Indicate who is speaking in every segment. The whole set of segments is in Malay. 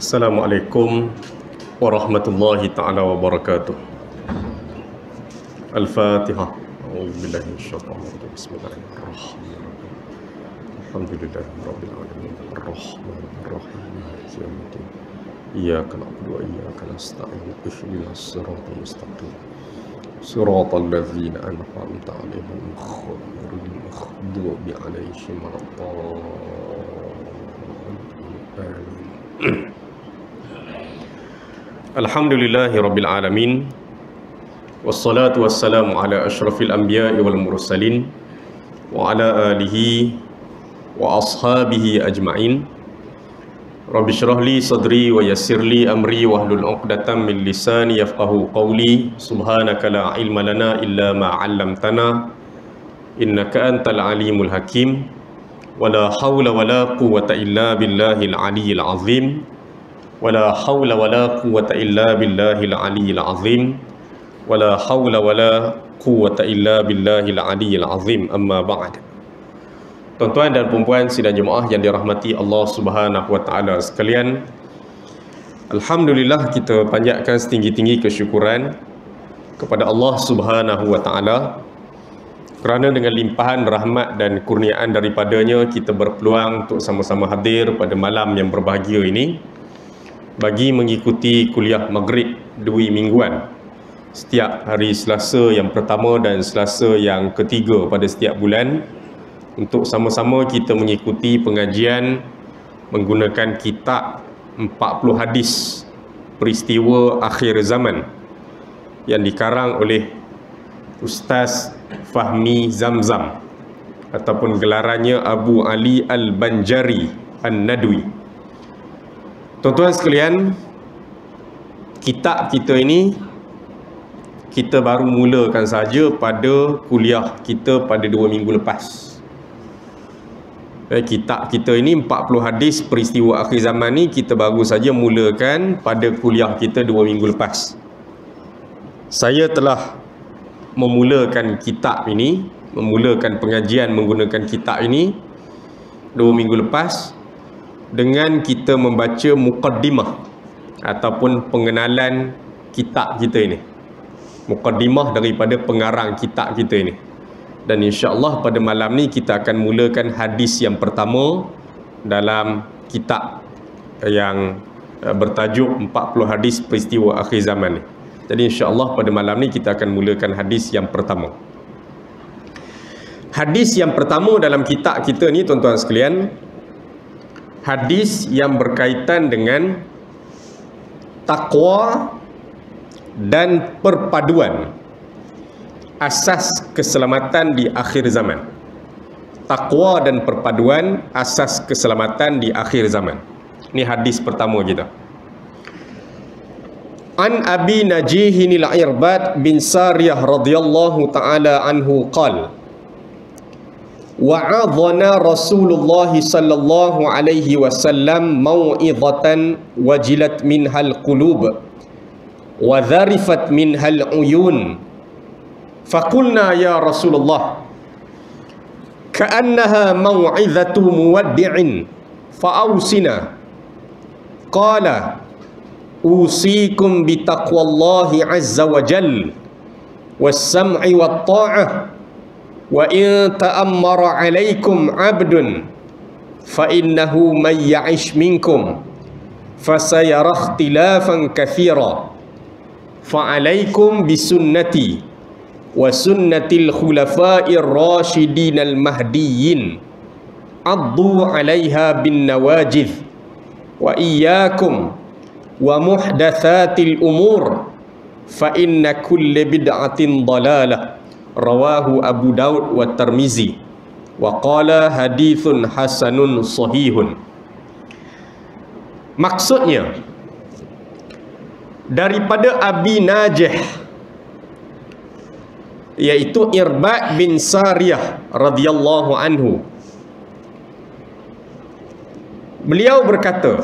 Speaker 1: Assalamualaikum warahmatullahi ta'ala wabarakatuh. Al-Fatihah. A'udzubillahi minasyaitonir rajim. Bismillahirrahmanirrahim. Alhamdulillahirabbil alamin. Arrahmanir rahim. Maliki yaumiddin. Iyyaka na'budu wa iyyaka nasta'in. Ihdinas siratal mustaqim. Siratal ladzina an'amta 'alaihim ghairil maghdubi 'alaihim waladdallin. Alhamdulillahi rabbil alamin. Wassalatu wassalamu ala ashrafil anbiya'i wal mursalin wa ala alihi wa ashabihi ajma'in. Rabbi shrah li sadri wa yassir li amri wahlul 'uqdatam min lisani yafqahu qawli. Subhanaka la ilma lana illa ma 'allamtana innaka antal alimul hakim. Wala hawla wala quwwata illa billahil aliyyil azim. Wala hawla wala quwwata illa billahil aliyyil azim. Wala hawla wala quwwata illa billahil aliyyil azim. Amma ba'd. Tuan-tuan dan puan-puan sidang jemaah yang dirahmati Allah Subhanahu wa taala sekalian, alhamdulillah kita panjatkan setinggi-tinggi kesyukuran kepada Allah Subhanahu wa taala kerana dengan limpahan rahmat dan kurniaan daripadanya kita berpeluang untuk sama-sama hadir pada malam yang berbahagia ini bagi mengikuti kuliah maghrib 2 mingguan setiap hari Selasa yang pertama dan Selasa yang ketiga pada setiap bulan, untuk sama-sama kita mengikuti pengajian menggunakan kitab 40 hadis peristiwa akhir zaman yang dikarang oleh Ustaz Fahmi Zamzam ataupun gelarannya Abu Ali Al-Banjari An-Nadwi. Tuan-tuan sekalian, kitab kita ini kita baru mulakan saja pada kuliah kita pada 2 minggu lepas. Kitab kita ini 40 hadis peristiwa akhir zaman ni kita baru saja mulakan pada kuliah kita 2 minggu lepas. Saya telah memulakan kitab ini, memulakan pengajian menggunakan kitab ini 2 minggu lepas dengan kita membaca muqaddimah ataupun pengenalan kitab kita ini, muqaddimah daripada pengarang kitab kita ini. Dan insya-Allah pada malam ni kita akan mulakan hadis yang pertama dalam kitab yang bertajuk 40 hadis peristiwa akhir zaman ni. Jadi insya-Allah pada malam ni kita akan mulakan hadis yang pertama. Hadis yang pertama dalam kitab kita ni tuan-tuan sekalian, hadis yang berkaitan dengan takwa dan perpaduan asas keselamatan di akhir zaman. Takwa dan perpaduan asas keselamatan di akhir zaman. Ini hadis pertama kita. An Abi Najihin al-Irbad bin Sariyah radhiyallahu ta'ala anhu qala wa'adhana Rasulullah sallallahu alaihi wasallam mau'izatan wajilat minhal qulub wa dharifat minhal uyun. Faqulna ya Rasulullah ka'annaha mau'izatu muwaddi'in fa'awsina. Qala usikum bitaqwallahi azza wa jal was-sam'i wat-ta'ah wa in ta'ammara 'alaikum 'abdun fa innahu man ya'ish minkum fasayara ikhtilafan katsira fa 'alaikum bisunnati wa sunnatil khulafa'ir rasyidin al-mahdiyyin addu 'alaiha bin nawajidh wa iyyakum wa muhdatsatil umur fa inna kulla bid'atin dhalalah. Rawahu Abu Daud wa Tirmizi wa qala hadithun hasanun sahihun. Maksudnya daripada Abi Najih, iaitu Irbad bin Sariyah radhiyallahu anhu, beliau berkata,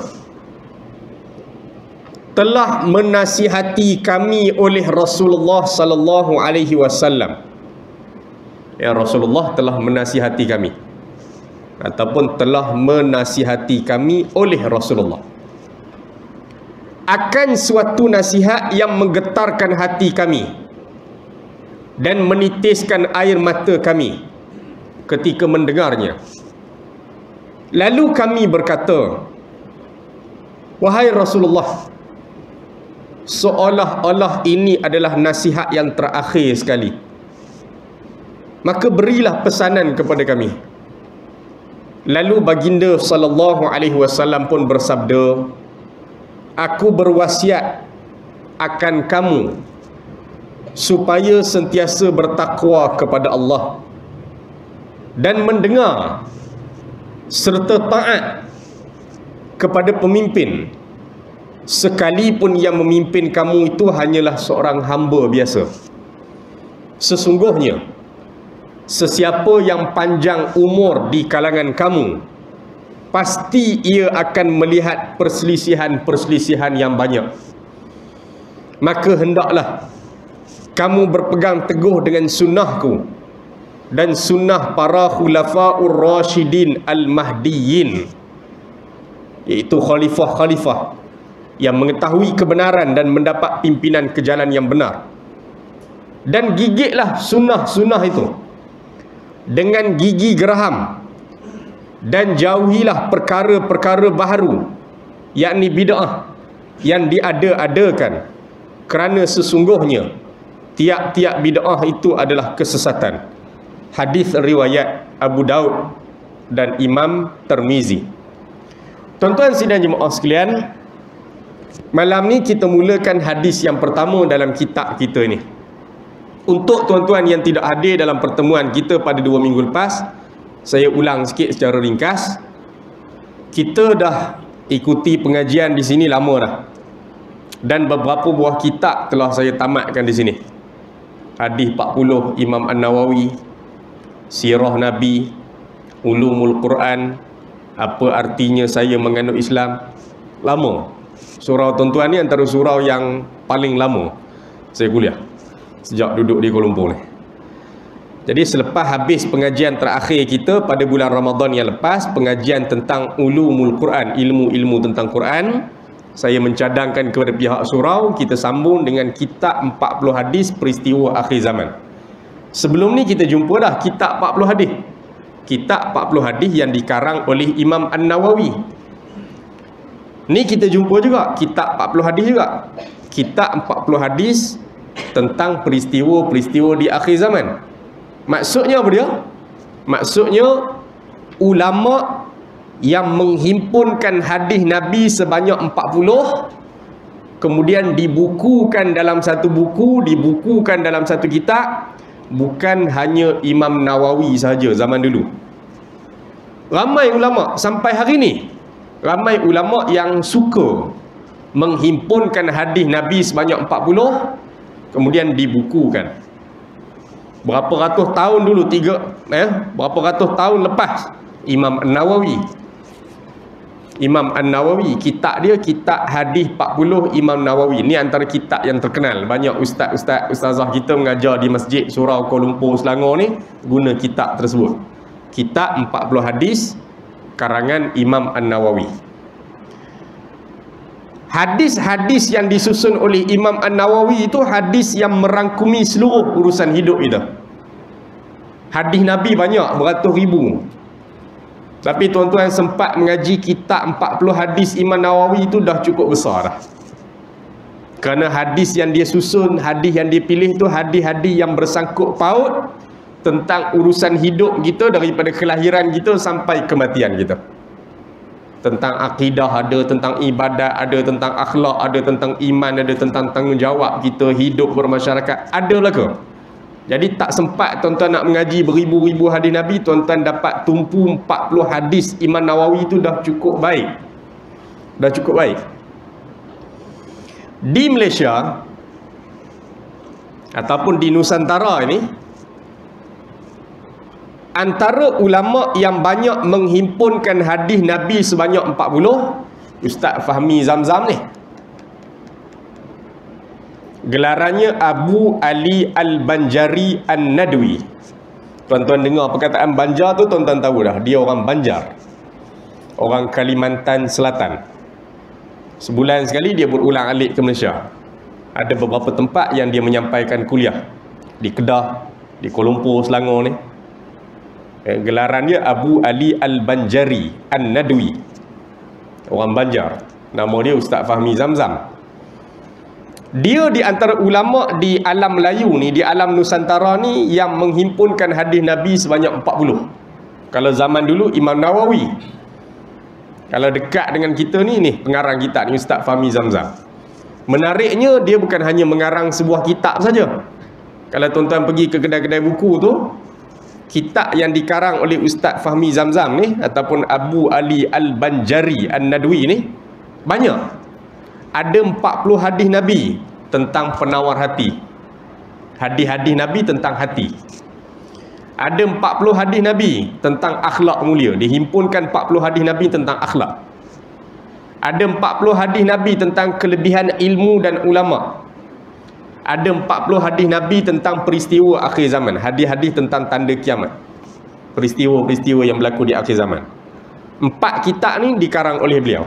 Speaker 1: telah menasihati kami oleh Rasulullah sallallahu alaihi wasallam. Ya, Rasulullah telah menasihati kami ataupun telah menasihati kami oleh Rasulullah. akan suatu nasihat yang menggetarkan hati kami dan menitiskan air mata kami ketika mendengarnya. Lalu kami berkata, wahai Rasulullah, seolah-olah ini adalah nasihat yang terakhir sekali, maka berilah pesanan kepada kami. Lalu baginda sallallahu alaihi wasallam pun bersabda, aku berwasiat akan kamu supaya sentiasa bertakwa kepada Allah dan mendengar serta taat kepada pemimpin, sekalipun yang memimpin kamu itu hanyalah seorang hamba biasa. Sesungguhnya sesiapa yang panjang umur di kalangan kamu, pasti ia akan melihat perselisihan-perselisihan yang banyak. Maka hendaklah kamu berpegang teguh dengan sunnahku dan sunnah para khulafa'ur rasyidin al-mahdiyyin, iaitu khalifah-khalifah yang mengetahui kebenaran dan mendapat pimpinan ke jalan yang benar. Dan gigitlah sunnah-sunnah itu dengan gigi geraham, dan jauhilah perkara-perkara baharu, yakni bid'ah yang diada-adakan, kerana sesungguhnya tiap-tiap bid'ah itu adalah kesesatan. Hadis riwayat Abu Daud dan Imam Tirmizi. Tuan-tuan sidang jemaah sekalian, malam ni kita mulakan hadis yang pertama dalam kitab kita ni. Untuk tuan-tuan yang tidak hadir dalam pertemuan kita pada 2 minggu lepas, saya ulang sikit secara ringkas. Kita dah ikuti pengajian di sini lama dah, dan beberapa buah kitab telah saya tamatkan di sini. Hadis 40 Imam An-Nawawi, Sirah Nabi, Ulumul Quran, apa artinya saya menganut Islam. Lama. Surau tuan-tuan ni antara surau yang paling lama saya kuliah sejak duduk di Kuala Lumpur ni. Jadi selepas habis pengajian terakhir kita pada bulan Ramadan yang lepas, pengajian tentang Ulumul Quran, ilmu-ilmu tentang Quran, saya mencadangkan kepada pihak surau kita sambung dengan kitab 40 hadis peristiwa akhir zaman. Sebelum ni kita jumpa dah kitab 40 hadis. Kitab 40 hadis yang dikarang oleh Imam An-Nawawi. Ni kita jumpa juga kitab 40 hadis juga. Kitab 40 hadis tentang peristiwa-peristiwa di akhir zaman. Maksudnya apa dia? Maksudnya ulama yang menghimpunkan hadis Nabi sebanyak 40, kemudian dibukukan dalam satu buku, dibukukan dalam satu kitab. Bukan hanya Imam Nawawi sahaja zaman dulu. Ramai ulama sampai hari ni, ramai ulama yang suka menghimpunkan hadis Nabi sebanyak 40, kemudian dibukukan. Berapa ratus tahun dulu, berapa ratus tahun lepas, Imam An-Nawawi, kitab dia kitab hadis 40 Imam Nawawi. Ni antara kitab yang terkenal. Banyak ustazah kita mengajar di Masjid Surau Kuala Lumpur Selangor ni guna kitab tersebut. Kitab 40 hadis karangan Imam An-Nawawi. Hadis-hadis yang disusun oleh Imam An-Nawawi itu hadis yang merangkumi seluruh urusan hidup kita. Hadis Nabi banyak, beratus ribu. Tapi tuan-tuan sempat mengaji kitab 40 hadis Imam Nawawi itu dah cukup besar dah. Kerana hadis yang dia susun, hadis yang dia pilih tu hadis-hadis yang bersangkut paut tentang urusan hidup kita daripada kelahiran kita sampai kematian kita. Tentang akidah ada, tentang ibadat ada, tentang akhlak ada, tentang iman ada, tentang tanggungjawab kita hidup bermasyarakat ada lah ke? Jadi tak sempat tuan-tuan nak mengaji beribu-ribu hadis Nabi, tuan-tuan dapat tumpu 40 hadis Imam Nawawi itu dah cukup baik. Dah cukup baik. Di Malaysia ataupun di Nusantara ini, antara ulama yang banyak menghimpunkan hadis Nabi sebanyak 40, Ustaz Fahmi Zamzam ni. Gelarannya Abu Ali Al-Banjari An-Nadwi. Tuan-tuan dengar perkataan Banjar tu, tuan-tuan tahu dah dia orang Banjar, orang Kalimantan Selatan. Sebulan sekali dia berulang alik ke Malaysia. Ada beberapa tempat yang dia menyampaikan kuliah. Di Kedah, di Kuala Lumpur, Selangor ni. Gelaran dia Abu Ali Al-Banjari An-Nadwi. Orang Banjar. Nama dia Ustaz Fahmi Zamzam. Dia di antara ulama' di alam Melayu ni, di alam Nusantara ni, yang menghimpunkan hadis Nabi sebanyak 40. Kalau zaman dulu Imam Nawawi. Kalau dekat dengan kita ni pengarang kitab ni Ustaz Fahmi Zamzam. Menariknya dia bukan hanya mengarang sebuah kitab saja. Kalau tuan-tuan pergi ke kedai-kedai buku tu, kitab yang dikarang oleh Ustaz Fahmi Zamzam ni ataupun Abu Ali Al-Banjari An-Nadwi ni banyak. Ada 40 hadis Nabi tentang penawar hati. Hadis-hadis Nabi tentang hati. Ada 40 hadis Nabi tentang akhlak mulia. Dihimpunkan 40 hadis Nabi tentang akhlak. Ada 40 hadis Nabi tentang kelebihan ilmu dan ulama. Ada 40 hadis Nabi tentang peristiwa akhir zaman. Hadis-hadis tentang tanda kiamat. Peristiwa-peristiwa yang berlaku di akhir zaman. 4 kitab ni dikarang oleh beliau.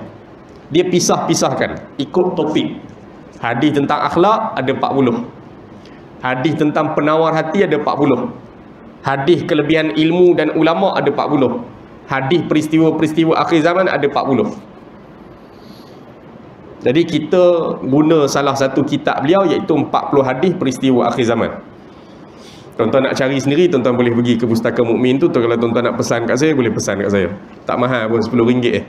Speaker 1: Dia pisah-pisahkan ikut topik. Hadis tentang akhlak ada 40. Hadis tentang penawar hati ada 40. Hadis kelebihan ilmu dan ulama ada 40. Hadis peristiwa-peristiwa akhir zaman ada 40. Jadi kita guna salah satu kitab beliau, iaitu 40 hadis peristiwa akhir zaman. Tuan-tuan nak cari sendiri, tuan-tuan boleh pergi ke Pustaka Mukmin tu. Kalau tuan-tuan nak pesan kat saya, boleh pesan kat saya. Tak mahal pun, RM10.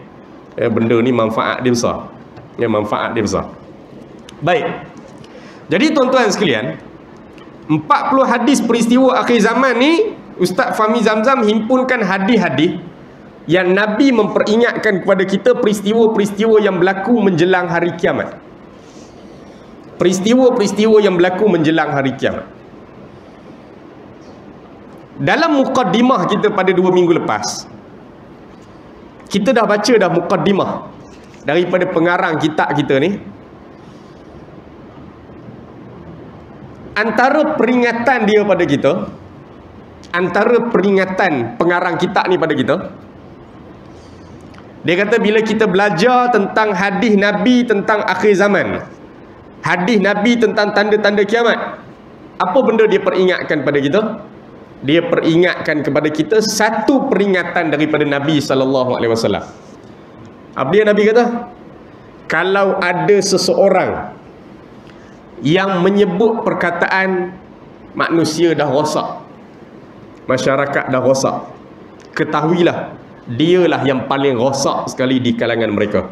Speaker 1: Benda ni manfaat dia besar. Manfaat dia besar. Baik. Jadi tuan-tuan sekalian, 40 hadis peristiwa akhir zaman ni Ustaz Fahmi Zamzam himpunkan hadis-hadis yang Nabi memperingatkan kepada kita peristiwa-peristiwa yang berlaku menjelang hari kiamat. Peristiwa-peristiwa yang berlaku menjelang hari kiamat. Dalam muqaddimah kita pada 2 minggu lepas, kita dah baca dah muqaddimah daripada pengarang kitab kita ni. Antara peringatan dia pada kita, antara peringatan pengarang kitab ni pada kita, dia kata bila kita belajar tentang hadis Nabi tentang akhir zaman, hadis Nabi tentang tanda-tanda kiamat, apa benda dia peringatkan pada kita? Dia peringatkan kepada kita satu peringatan daripada Nabi SAW. Apa dia Nabi kata? Kalau ada seseorang yang menyebut perkataan manusia dah rosak, masyarakat dah rosak, ketahuilah dialah yang paling rosak sekali di kalangan mereka.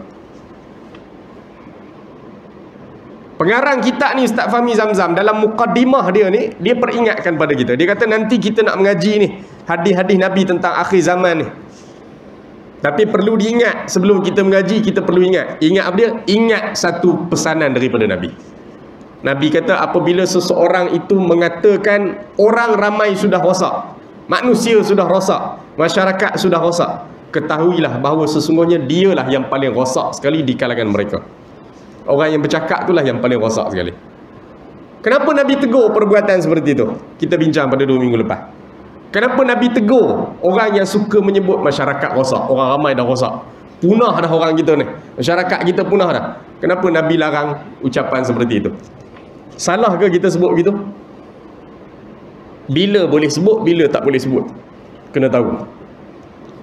Speaker 1: Pengarang kitab ni Ustaz Fahmi Zamzam dalam muqaddimah dia ni, dia peringatkan pada kita. Dia kata nanti kita nak mengaji ni hadis-hadis Nabi tentang akhir zaman ni. Tapi perlu diingat, sebelum kita mengaji kita perlu ingat. Ingat apa dia? Ingat satu pesanan daripada Nabi. Nabi kata apabila seseorang itu mengatakan orang ramai sudah rosak, manusia sudah rosak, masyarakat sudah rosak, ketahuilah bahawa sesungguhnya dialah yang paling rosak sekali di kalangan mereka. Orang yang bercakap itulah yang paling rosak sekali. Kenapa Nabi tegur perbuatan seperti itu? Kita bincang pada 2 minggu lepas. Kenapa Nabi tegur orang yang suka menyebut masyarakat rosak, orang ramai dah rosak, punah dah orang kita ni, masyarakat kita punah dah? Kenapa Nabi larang ucapan seperti itu? Salah ke kita sebut begitu? Bila boleh sebut, bila tak boleh sebut, kena tahu.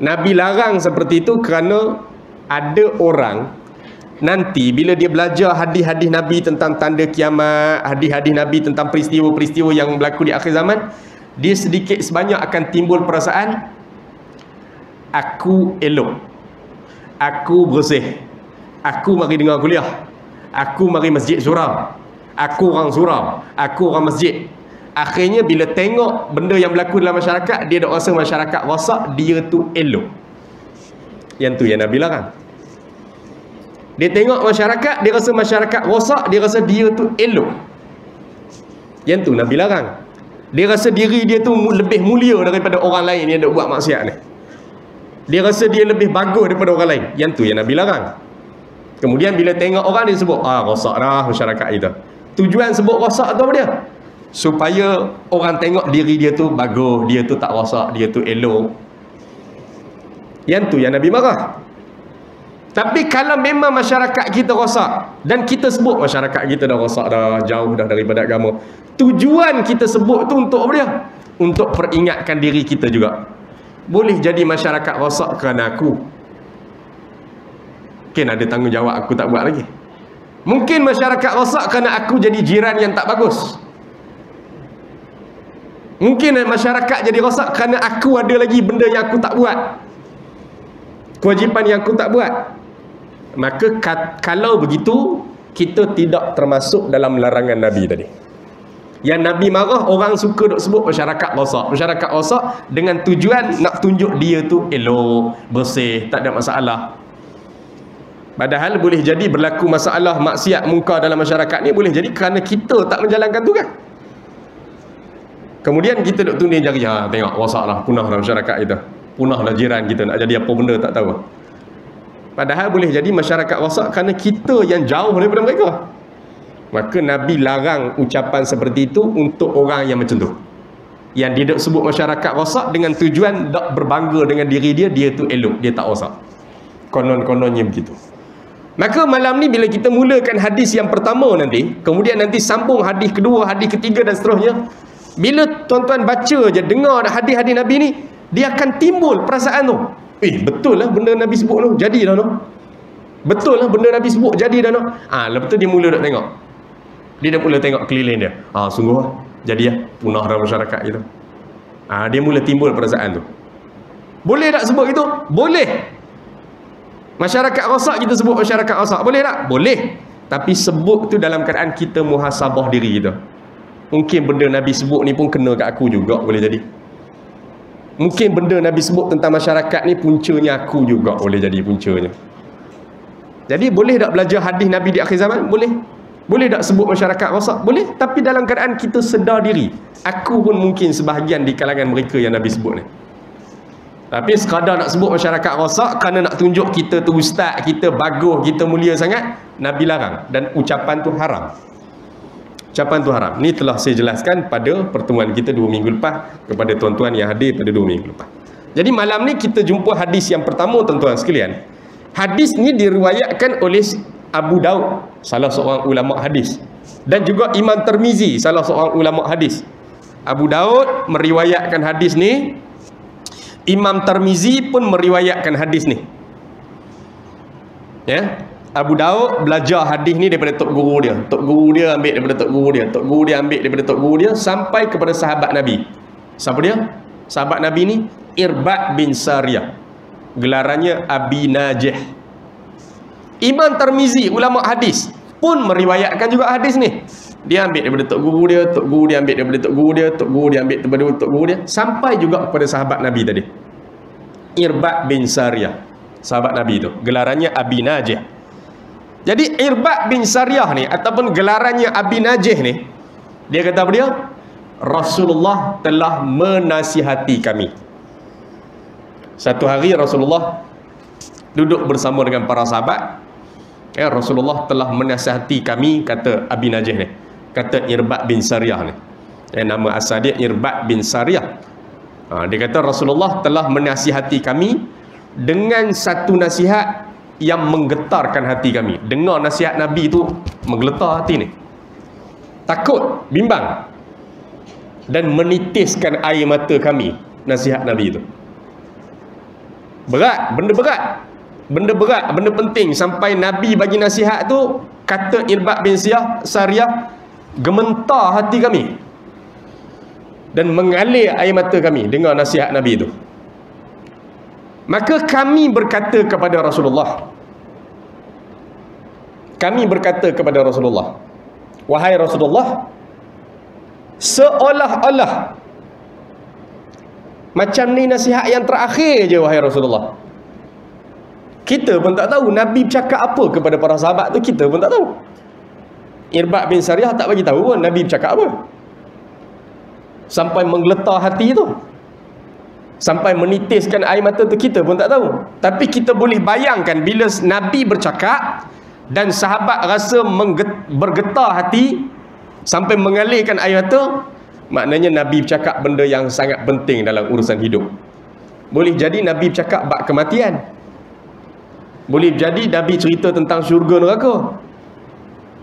Speaker 1: Nabi larang seperti itu kerana ada orang nanti bila dia belajar hadis-hadis Nabi tentang tanda kiamat, hadis-hadis Nabi tentang peristiwa-peristiwa yang berlaku di akhir zaman, dia sedikit sebanyak akan timbul perasaan aku elok, aku bersih, aku mari dengar kuliah, aku mari masjid surau, aku orang surau, aku orang masjid. Akhirnya bila tengok benda yang berlaku dalam masyarakat, dia dah rasa masyarakat rosak, dia tu elok. Yang tu yang Nabi larang. Dia tengok masyarakat, dia rasa masyarakat rosak, dia rasa dia tu elok. Yang tu Nabi larang. Dia rasa diri dia tu lebih mulia daripada orang lain yang dah buat maksiat ni. Dia rasa dia lebih bagus daripada orang lain. Yang tu yang Nabi larang. Kemudian bila tengok orang, dia sebut rosak dah masyarakat kita. Tujuan sebut rosak tu apa dia? Supaya orang tengok diri dia tu bagus, dia tu tak rosak, dia tu elok. Yang tu yang Nabi marah. Tapi kalau memang masyarakat kita rosak, dan kita sebut masyarakat kita dah rosak, dah jauh dah daripada agama, tujuan kita sebut tu untuk apa dia? Untuk peringatkan diri kita juga. Boleh jadi masyarakat rosak kerana aku. Mungkin ada tanggungjawab aku tak buat lagi. Mungkin masyarakat rosak kerana aku jadi jiran yang tak bagus. Mungkin masyarakat jadi rosak kerana aku ada lagi benda yang aku tak buat, kewajipan yang aku tak buat. Maka kalau begitu, kita tidak termasuk dalam larangan Nabi tadi. Yang Nabi marah, orang suka duk sebut masyarakat rosak. Masyarakat rosak dengan tujuan nak tunjuk dia tu elok, bersih, tak ada masalah. Padahal boleh jadi berlaku masalah maksiat mungkar dalam masyarakat ni, boleh jadi kerana kita tak menjalankan tugas. Kemudian kita duk tunding jari, tengok rosaklah, punahlah masyarakat kita, punahlah jiran kita, nak jadi apa benda tak tahu. Padahal boleh jadi masyarakat rosak kerana kita yang jauh daripada mereka. Maka Nabi larang ucapan seperti itu untuk orang yang macam tu, yang dia duk sebut masyarakat rosak dengan tujuan tak berbangga dengan diri dia, dia tu elok, dia tak rosak. Konon-kononnya begitu. Maka malam ni bila kita mulakan hadis yang pertama nanti, kemudian nanti sambung hadis kedua, hadis ketiga dan seterusnya, bila tuan-tuan baca je, dengar hadis-hadis Nabi ni, dia akan timbul perasaan tu, betul lah benda Nabi sebut tu, jadi dah tu. Betul lah benda Nabi sebut, jadi dah tu. Lepas tu dia mula nak tengok. Dia dah mula tengok keliling dia. Sungguh lah, jadi lah, punah dalam masyarakat kita. Dia mula timbul perasaan tu. Boleh tak sebut itu? Boleh. Masyarakat rosak kita sebut masyarakat rosak, boleh tak? Boleh. Tapi sebut tu dalam keadaan kita muhasabah diri kita. Mungkin benda Nabi sebut ni pun kena kat aku juga, boleh jadi. Mungkin benda Nabi sebut tentang masyarakat ni puncanya aku juga, boleh jadi puncanya. Jadi boleh tak belajar hadis Nabi di akhir zaman? Boleh. Boleh tak sebut masyarakat rosak? Boleh. Tapi dalam keadaan kita sedar diri, aku pun mungkin sebahagian di kalangan mereka yang Nabi sebut ni. Tapi sekadar nak sebut masyarakat rosak kerana nak tunjuk kita tu ustaz, kita bagus, kita mulia sangat, Nabi larang. Dan ucapan tu haram. Ucapan tu haram. Ni telah saya jelaskan pada pertemuan kita 2 minggu lepas kepada tuan-tuan yang hadir pada 2 minggu lepas. Jadi malam ni kita jumpa hadis yang pertama, tuan-tuan sekalian. Hadis ni diriwayatkan oleh Abu Daud, salah seorang ulama hadis, dan juga Imam Tirmizi, salah seorang ulama hadis. Abu Daud meriwayatkan hadis ni, Imam Tirmizi pun meriwayatkan hadis ni. Ya, Abu Daud belajar hadis ni daripada tok guru dia. Tok guru dia ambil daripada tok guru dia. Tok guru dia ambil daripada tok guru dia sampai kepada sahabat Nabi. Siapa dia? Sahabat Nabi ni Irbad bin Sariyah. Gelarannya Abi Najih. Imam Tirmizi, ulama hadis, pun meriwayatkan juga hadis ni. Dia ambil daripada tok guru dia, tok guru dia ambil daripada tok guru dia, tok guru dia ambil daripada tok guru dia, sampai juga kepada sahabat Nabi tadi, Irbad bin Sariyah, sahabat Nabi tu. Gelarannya Abi Najih. Jadi Irbad bin Sariyah ni, ataupun gelarannya Abi Najih ni, dia kata apa dia? Rasulullah telah menasihati kami. Satu hari Rasulullah duduk bersama dengan para sahabat. Rasulullah telah menasihati kami, kata Abi Najih ni, kata Irbad bin Sariyah ni. Nama asal dia Irbad bin Sariyah. Dia kata Rasulullah telah menasihati kami dengan satu nasihat yang menggetarkan hati kami. Dengar nasihat Nabi tu menggeletar hati ni, takut, bimbang, dan menitiskan air mata kami. Nasihat Nabi tu berat, benda berat, benda berat, benda penting. Sampai Nabi bagi nasihat tu, kata Irbad bin Sariyah, gementar hati kami dan mengalir air mata kami dengar nasihat Nabi itu. Maka kami berkata kepada Rasulullah, wahai Rasulullah, seolah-olah macam ni nasihat yang terakhir je, wahai Rasulullah. Kita pun tak tahu Nabi bercakap apa kepada para sahabat tu, kita pun tak tahu. Irbad bin Sariyah tak bagi tahu pun Nabi bercakap apa, sampai menggeletar hati tu, sampai menitiskan air mata tu, kita pun tak tahu. Tapi kita boleh bayangkan bila Nabi bercakap dan sahabat rasa bergetar hati sampai mengalirkan air mata, maknanya Nabi bercakap benda yang sangat penting dalam urusan hidup. Boleh jadi Nabi bercakap bab kematian, Boleh jadi Nabi cerita tentang syurga neraka.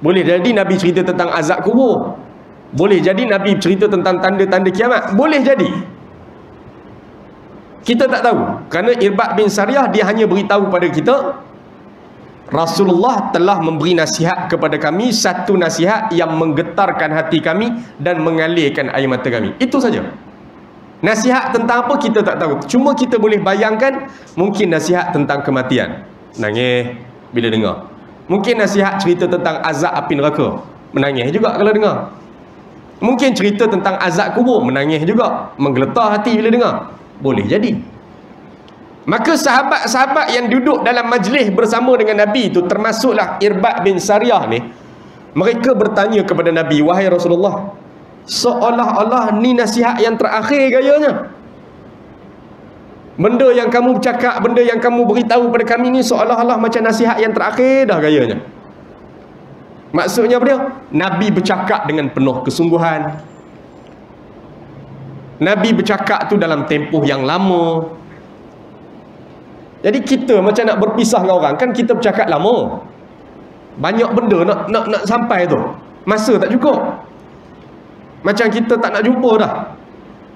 Speaker 1: Boleh jadi Nabi cerita tentang azab kubur. Boleh jadi Nabi cerita tentang tanda-tanda kiamat. Boleh jadi. Kita tak tahu. Kerana Irbad bin Sariyah dia hanya beritahu pada kita, Rasulullah telah memberi nasihat kepada kami, satu nasihat yang menggetarkan hati kami dan mengalirkan air mata kami. Itu saja. Nasihat tentang apa kita tak tahu. Cuma kita boleh bayangkan, mungkin nasihat tentang kematian. Nangis bila dengar. Mungkin nasihat cerita tentang azab api neraka. Menangis juga kalau dengar. Mungkin cerita tentang azab kubur. Menangis juga. Menggeletar hati bila dengar. Boleh jadi. Maka sahabat-sahabat yang duduk dalam majlis bersama dengan Nabi itu, termasuklah Irbad bin Sariyah ni, mereka bertanya kepada Nabi, wahai Rasulullah, seolah-olah ni nasihat yang terakhir gayanya. Benda yang kamu bercakap, benda yang kamu beritahu pada kami ni seolah-olah macam nasihat yang terakhir dah gayanya. Maksudnya apa dia? Nabi bercakap dengan penuh kesungguhan. Nabi bercakap tu dalam tempoh yang lama. Jadi kita macam nak berpisah dengan orang, kan kita bercakap lama. Banyak benda nak sampai tu. Masa tak cukup. Macam kita tak nak jumpa dah.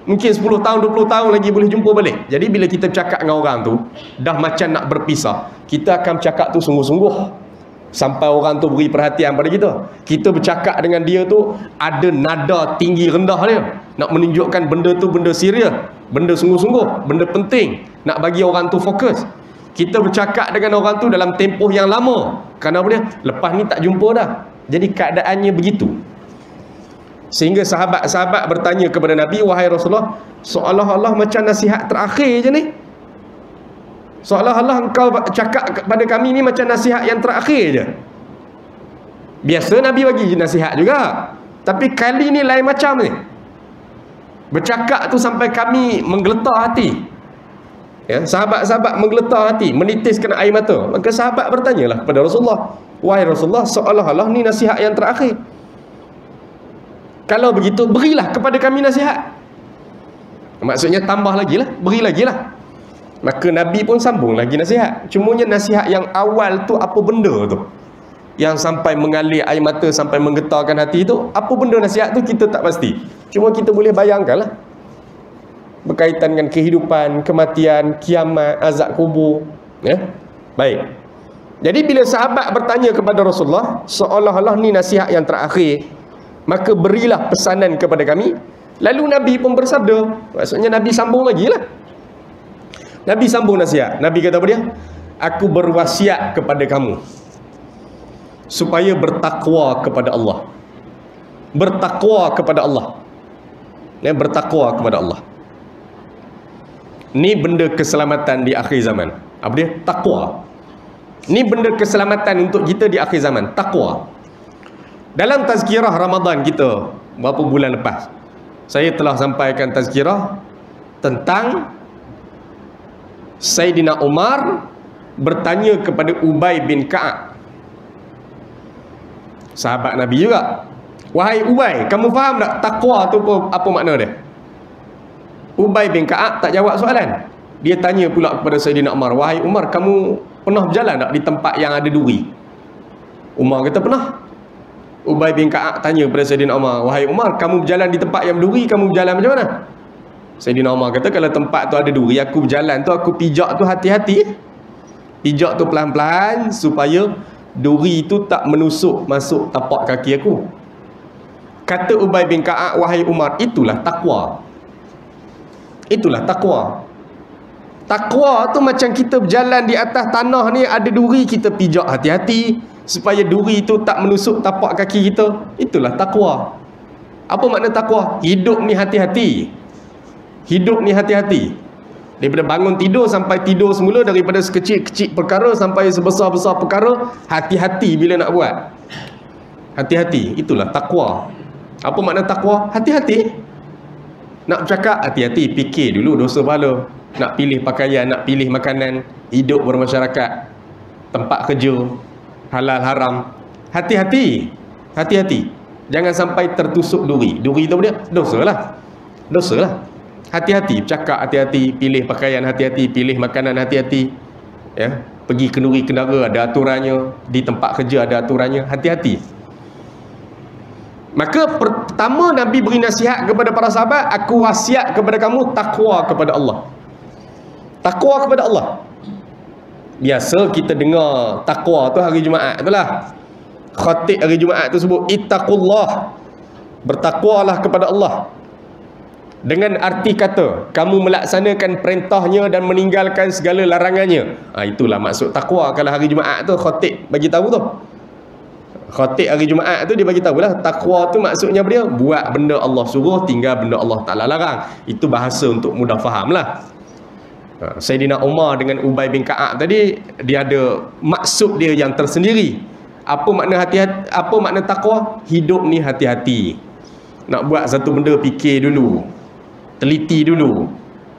Speaker 1: Mungkin 10 tahun, 20 tahun lagi boleh jumpa balik. Jadi bila kita bercakap dengan orang tu, dah macam nak berpisah, kita akan bercakap tu sungguh-sungguh. Sampai orang tu beri perhatian pada kita. Kita bercakap dengan dia tu ada nada tinggi rendah dia. Nak menunjukkan benda tu benda serius, benda sungguh-sungguh, benda penting. Nak bagi orang tu fokus. Kita bercakap dengan orang tu dalam tempoh yang lama. Kenapa dia? Lepas ni tak jumpa dah. Jadi keadaannya begitu. Sehingga sahabat-sahabat bertanya kepada Nabi, wahai Rasulullah, seolah-olah macam nasihat terakhir je ni. Seolah-olah engkau cakap kepada kami ni macam nasihat yang terakhir je. Biasa Nabi bagi nasihat juga, tapi kali ni lain macam ni. Bercakap tu sampai kami menggeletar hati. Ya, sahabat-sahabat menggeletar hati, menitiskan air mata. Maka sahabat bertanyalah kepada Rasulullah, wahai Rasulullah, seolah-olah ni nasihat yang terakhir. Kalau begitu, berilah kepada kami nasihat. Maksudnya tambah lagi lah, beri lagi lah. Maka Nabi pun sambung lagi nasihat. Cumanya nasihat yang awal tu apa benda tu? Yang sampai mengalir air mata, sampai menggetarkan hati tu, apa benda nasihat tu kita tak pasti. Cuma kita boleh bayangkan lah. Berkaitan dengan kehidupan, kematian, kiamat, azab kubur. Ya? Baik. Jadi bila sahabat bertanya kepada Rasulullah, seolah-olah ni nasihat yang terakhir, maka berilah pesanan kepada kami. Lalu Nabi pun bersabda. Maksudnya Nabi sambung lagi lah. Nabi sambung nasihat. Nabi kata apa dia? Aku berwasiat kepada kamu supaya bertakwa kepada Allah. Bertakwa kepada Allah. Ya, bertakwa kepada Allah. Ni benda keselamatan di akhir zaman. Apa dia? Takwa. Ni benda keselamatan untuk kita di akhir zaman. Takwa. Dalam tazkirah Ramadan kita berapa bulan lepas, saya telah sampaikan tazkirah tentang Sayyidina Umar bertanya kepada Ubay bin Ka'ab, sahabat Nabi juga. Wahai Ubay, kamu faham tak takwa tu apa makna dia? Ubay bin Ka'ab tak jawab soalan. Dia tanya pula kepada Sayyidina Umar, wahai Umar, kamu pernah berjalan tak di tempat yang ada duri? Umar kata pernah. Ubay bin Ka'ab tanya kepada Sayyidina Umar, wahai Umar, kamu berjalan di tempat yang berduri, kamu berjalan macam mana? Sayyidina Umar kata, kalau tempat tu ada duri, aku berjalan tu, aku pijak tu hati-hati. Pijak tu pelan-pelan supaya duri tu tak menusuk masuk tapak kaki aku. Kata Ubay bin Ka'ab, wahai Umar, itulah takwa. Itulah takwa. Takwa tu macam kita berjalan di atas tanah ni, ada duri, kita pijak hati-hati supaya duri tu tak menusuk tapak kaki kita. Itulah takwa. Apa makna takwa? Hidup ni hati-hati. Hidup ni hati-hati. Daripada bangun tidur sampai tidur semula, daripada sekecil-kecil perkara sampai sebesar-besar perkara, hati-hati bila nak buat. Hati-hati. Itulah takwa. Apa makna takwa? Hati-hati. Nak bercakap, hati-hati. Fikir dulu dosa pahala. Nak pilih pakaian, nak pilih makanan, hidup bermasyarakat, tempat kerja, halal haram. Hati-hati. Hati-hati. Jangan sampai tertusuk duri. Duri tu dia dosa lah. Dosa lah. Hati-hati bercakap, hati-hati pilih pakaian, hati-hati pilih makanan, hati-hati. Ya. Pergi kenduri kendara ada aturannya, di tempat kerja ada aturannya, hati-hati. Maka pertama Nabi beri nasihat kepada para sahabat, aku wasiat kepada kamu takwa kepada Allah. Takwa kepada Allah. Biasa kita dengar takwa tu hari Jumaat tu lah. Khatib hari Jumaat tu sebut ittaqullah, bertakwalah kepada Allah, dengan arti kata kamu melaksanakan perintahnya dan meninggalkan segala larangannya. Itulah maksud takwa. Kalau hari Jumaat tu khatib bagi tahu tu, khatib hari Jumaat tu dia bagi tahulah takwa tu maksudnya dia buat benda Allah suruh, tinggal benda Allah Taala larang. Itu bahasa untuk mudah faham lah. Sayyidina Umar dengan Ubay bin Ka'ab tadi, dia ada maksud dia yang tersendiri. Apa makna hati-hati, apa makna takwa? Hidup ni hati-hati. Nak buat satu benda fikir dulu, teliti dulu.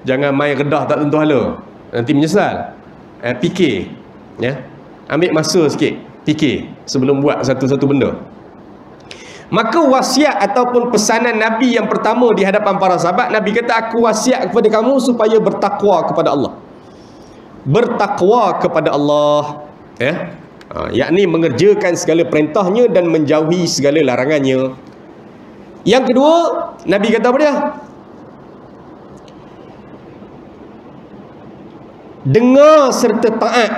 Speaker 1: Jangan main redah tak tentu hala, nanti menyesal. Fikir, ya. Ambil masa sikit fikir sebelum buat satu-satu benda. Maka wasiat ataupun pesanan Nabi yang pertama di hadapan para sahabat, Nabi kata aku wasiat kepada kamu supaya bertakwa kepada Allah. Bertakwa kepada Allah, ya. Yakni mengerjakan segala perintahnya dan menjauhi segala larangannya. Yang kedua, Nabi kata apa dia? Dengar serta taat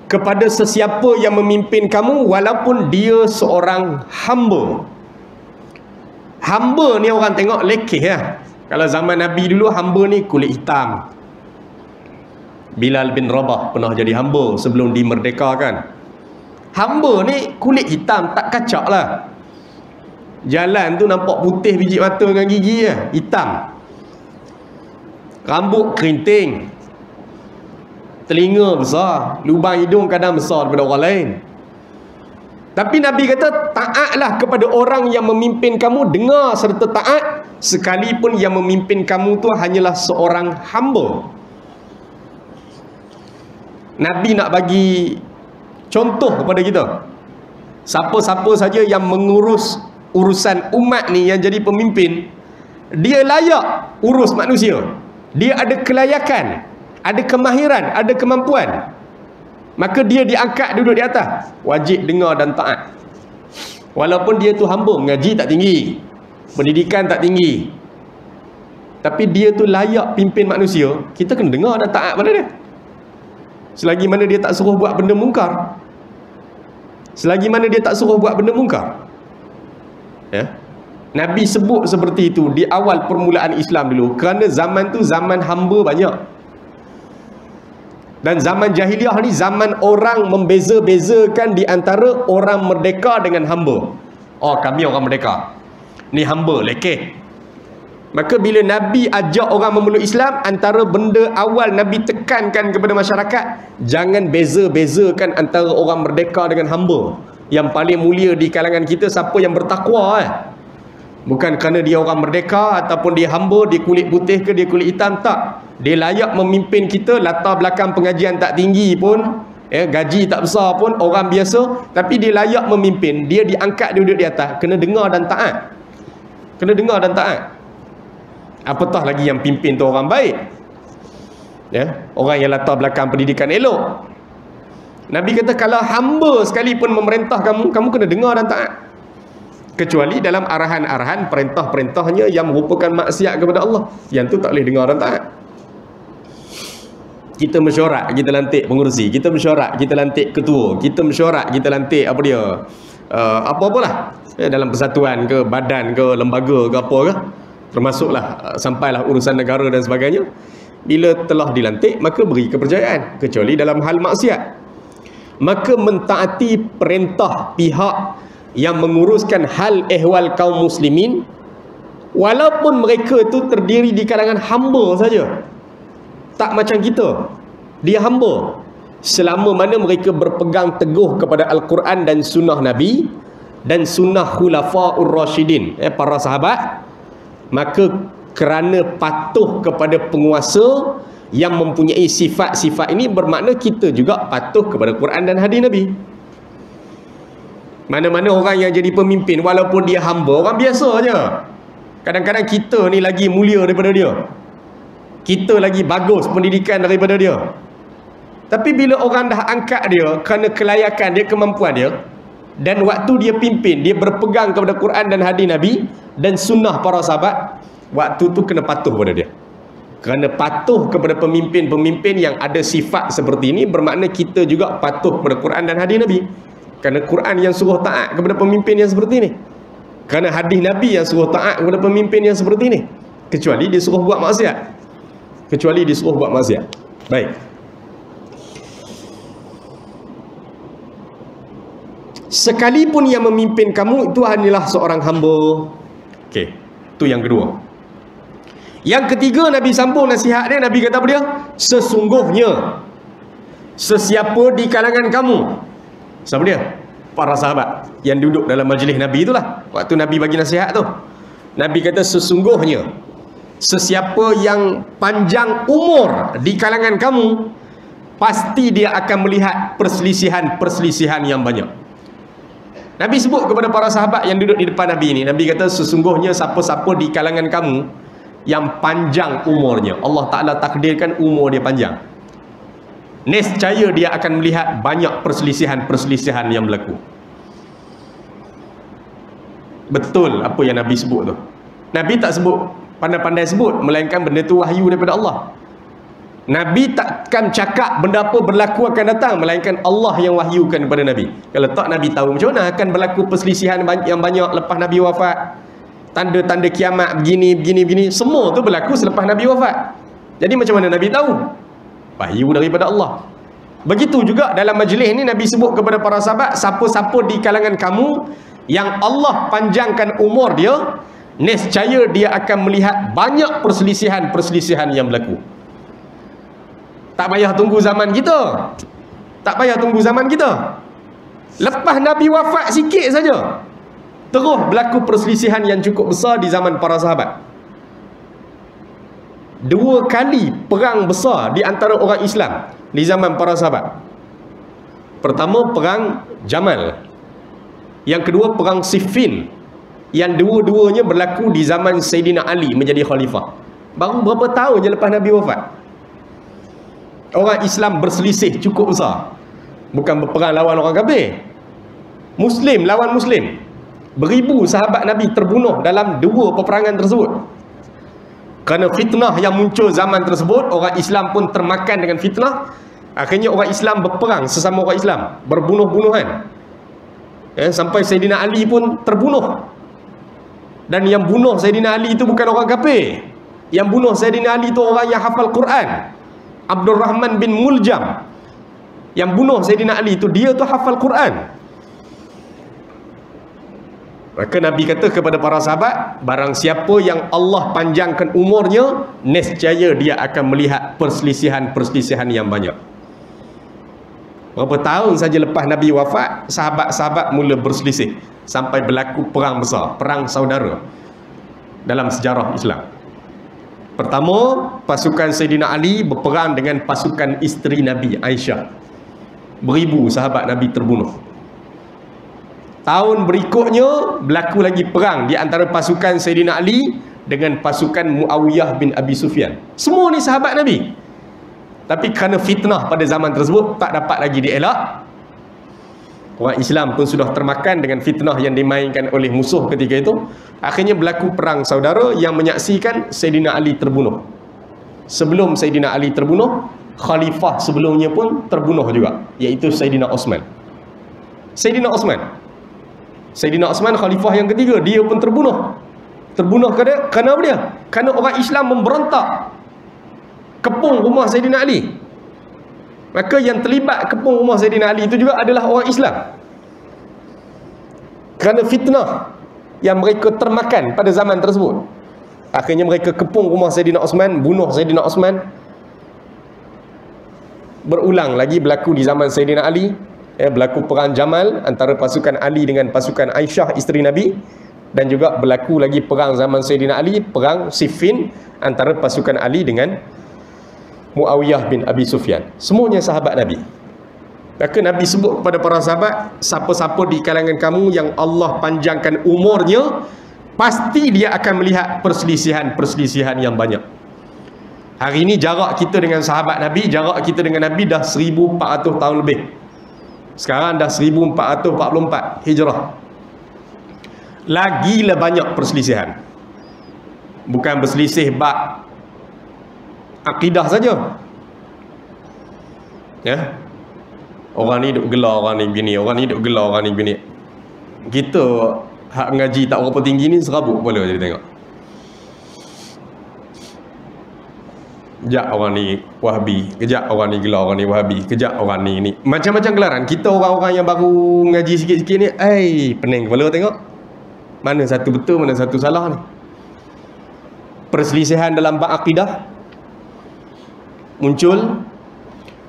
Speaker 1: kepada sesiapa yang memimpin kamu walaupun dia seorang hamba. Hamba ni orang tengok lekeh ya. Kalau zaman Nabi dulu hamba ni kulit hitam. Bilal bin Rabah pernah jadi hamba sebelum dimerdekakan. Hamba ni kulit hitam, tak kacak lah. Jalan tu nampak putih biji mata dengan gigi ya, hitam. Rambut kerinting, telinga besar, lubang hidung kadang besar daripada orang lain. Tapi Nabi kata taatlah kepada orang yang memimpin kamu, dengar serta taat sekalipun yang memimpin kamu tu hanyalah seorang hamba. Nabi nak bagi contoh kepada kita. Siapa-siapa saja yang mengurus urusan umat ni, yang jadi pemimpin, dia layak urus manusia. Dia ada kelayakan, ada kemahiran, ada kemampuan. Maka dia diangkat duduk di atas. Wajib dengar dan taat. Walaupun dia tu hamba, mengaji tak tinggi, pendidikan tak tinggi, tapi dia tu layak pimpin manusia, kita kena dengar dan taat pada dia. Selagi mana dia tak suruh buat benda mungkar. Selagi mana dia tak suruh buat benda mungkar, ya. Nabi sebut seperti itu di awal permulaan Islam dulu, kerana zaman tu zaman hamba banyak. Dan zaman jahiliah ni zaman orang membeza-bezakan di antara orang merdeka dengan hamba. Oh, kami orang merdeka, ni hamba lekeh. Maka bila Nabi ajak orang memeluk Islam, antara benda awal Nabi tekankan kepada masyarakat, jangan beza-bezakan antara orang merdeka dengan hamba. Yang paling mulia di kalangan kita siapa yang bertakwa. Bukan kerana dia orang merdeka ataupun dia hamba, dia kulit putih ke dia kulit hitam, tak. Dia layak memimpin kita, latar belakang pengajian tak tinggi pun, gaji tak besar pun, orang biasa, tapi dia layak memimpin. Dia diangkat duduk di atas, kena dengar dan taat. Kena dengar dan taat. Apatah lagi yang pimpin tu orang baik, ya, orang yang latar belakang pendidikan elok. Nabi kata kalau hamba sekalipun memerintah kamu, kamu kena dengar dan taat. Kecuali dalam arahan-arahan perintah-perintahnya yang merupakan maksiat kepada Allah, yang tu tak boleh dengar dan taat. Kita mesyuarat, kita lantik pengurusi, kita mesyuarat, kita lantik ketua, kita mesyuarat, kita lantik apa dia, apa-apalah, dalam persatuan ke, badan ke, lembaga ke, apa ke, termasuklah sampailah urusan negara dan sebagainya. Bila telah dilantik, maka beri kepercayaan, kecuali dalam hal maksiat. Maka mentaati perintah pihak yang menguruskan hal ehwal kaum muslimin, walaupun mereka itu terdiri di kalangan hamba saja. Tak macam kita, dia hamba, selama mana mereka berpegang teguh kepada Al-Quran dan sunnah Nabi dan sunnah Khulafaur Rashidin, para sahabat, maka kerana patuh kepada penguasa yang mempunyai sifat-sifat ini, bermakna kita juga patuh kepada Quran dan hadis Nabi. Mana-mana orang yang jadi pemimpin, walaupun dia hamba, orang biasa aja, kadang-kadang kita ni lagi mulia daripada dia, kita lagi bagus pendidikan daripada dia, Tapi bila orang dah angkat dia kerana kelayakan dia, kemampuan dia, dan waktu dia pimpin, dia berpegang kepada Quran dan hadis Nabi dan sunnah para sahabat, waktu tu kena patuh pada dia. Kerana patuh kepada pemimpin-pemimpin yang ada sifat seperti ini, bermakna kita juga patuh kepada Quran dan hadis Nabi. Kerana Quran yang suruh taat kepada pemimpin yang seperti ini, kerana hadis Nabi yang suruh taat kepada pemimpin yang seperti ini, kecuali dia suruh buat maksiat. Kecuali dia suruh buat maksiat. Baik. Sekalipun yang memimpin kamu itu hanyalah seorang hamba. Okey, itu yang kedua. Yang ketiga, Nabi sambung nasihat dia. Nabi kata apa dia? Sesungguhnya sesiapa di kalangan kamu. Siapa dia? Para sahabat yang duduk dalam majlis Nabi itulah. Waktu Nabi bagi nasihat tu, Nabi kata sesungguhnya sesiapa yang panjang umur di kalangan kamu, pasti dia akan melihat perselisihan-perselisihan yang banyak. Nabi sebut kepada para sahabat yang duduk di depan Nabi ini, Nabi kata sesungguhnya siapa-siapa di kalangan kamu yang panjang umurnya, Allah Ta'ala takdirkan umur dia panjang, nescaya dia akan melihat banyak perselisihan-perselisihan yang berlaku. Betul apa yang Nabi sebut tu. Nabi tak sebut pandai-pandai sebut, melainkan benda tu wahyu daripada Allah. Nabi takkan cakap benda apa berlaku akan datang, melainkan Allah yang wahyukan kepada Nabi. Kalau tak, Nabi tahu macam mana akan berlaku perselisihan yang banyak lepas Nabi wafat. Tanda-tanda kiamat begini, semua tu berlaku selepas Nabi wafat. Jadi macam mana Nabi tahu? Wahyu daripada Allah. Begitu juga dalam majlis ni Nabi sebut kepada para sahabat, siapa-siapa di kalangan kamu yang Allah panjangkan umur dia, nescaya dia akan melihat banyak perselisihan-perselisihan yang berlaku. Tak payah tunggu zaman kita. Tak payah tunggu zaman kita. Lepas Nabi wafat sikit saja, terus berlaku perselisihan yang cukup besar di zaman para sahabat. 2 kali perang besar di antara orang Islam di zaman para sahabat. Pertama, perang Jamal. Yang kedua, perang Siffin. Yang dua-duanya berlaku di zaman Sayyidina Ali menjadi khalifah. Baru berapa tahun je lepas Nabi wafat, orang Islam berselisih cukup besar. Bukan berperang lawan orang kafir, Muslim lawan Muslim. Beribu sahabat Nabi terbunuh dalam 2 peperangan tersebut. Kerana fitnah yang muncul zaman tersebut, orang Islam pun termakan dengan fitnah. Akhirnya orang Islam berperang sesama orang Islam, berbunuh-bunuhan, sampai Sayyidina Ali pun terbunuh. Dan yang bunuh Sayyidina Ali itu bukan orang kafir. Yang bunuh Sayyidina Ali itu orang yang hafal Quran, Abdul Rahman bin Muljam. Yang bunuh Sayyidina Ali itu, dia tu hafal Quran. Maka Nabi kata kepada para sahabat, barang siapa yang Allah panjangkan umurnya, nescaya dia akan melihat perselisihan-perselisihan yang banyak. Berapa tahun saja lepas Nabi wafat, sahabat-sahabat mula berselisih, sampai berlaku perang besar, perang saudara dalam sejarah Islam. Pertama, pasukan Sayyidina Ali berperang dengan pasukan isteri Nabi, Aisyah. Beribu sahabat Nabi terbunuh. Tahun berikutnya berlaku lagi perang di antara pasukan Sayyidina Ali dengan pasukan Muawiyah bin Abi Sufyan. Semua ni sahabat Nabi. Tapi kerana fitnah pada zaman tersebut tak dapat lagi dielak. Orang Islam pun sudah termakan dengan fitnah yang dimainkan oleh musuh ketika itu. Akhirnya berlaku perang saudara yang menyaksikan Sayyidina Ali terbunuh. Sebelum Sayyidina Ali terbunuh, khalifah sebelumnya pun terbunuh juga, iaitu Sayyidina Osman. Sayyidina Osman khalifah yang ketiga, dia pun terbunuh. Terbunuh kerana apa dia? Kerana orang Islam memberontak kepung rumah Sayyidina Ali. Maka yang terlibat kepung rumah Sayyidina Ali itu juga adalah orang Islam. Kerana fitnah yang mereka termakan pada zaman tersebut, akhirnya mereka kepung rumah Sayyidina Osman, bunuh Sayyidina Osman. Berulang lagi berlaku di zaman Sayyidina Ali, berlaku perang Jamal antara pasukan Ali dengan pasukan Aisyah isteri Nabi. Dan juga berlaku lagi perang zaman Sayyidina Ali, perang Siffin antara pasukan Ali dengan Muawiyah bin Abi Sufyan. Semuanya sahabat Nabi. Maka Nabi sebut kepada para sahabat, siapa-siapa di kalangan kamu yang Allah panjangkan umurnya, pasti dia akan melihat perselisihan-perselisihan yang banyak. Hari ni jarak kita dengan sahabat Nabi, jarak kita dengan Nabi dah 1400 tahun lebih. Sekarang dah 1444 Hijrah. Lagilah banyak perselisihan. Bukan berselisih bab akidah saja. Ya. Orang ni duk gelar orang ni begini, orang ni duk gelar orang ni begini. Kita hak mengaji tak berapa tinggi ni serabut kepala jadi tengok. Kejap orang ni Wahabi, kejap orang ni gelar orang ni Wahabi, kejap orang ni macam-macam gelaran. Kita orang-orang yang baru ngaji sikit-sikit ni, pening kepala tengok. Mana satu betul, mana satu salah ni. Perselisihan dalam bab akidah muncul,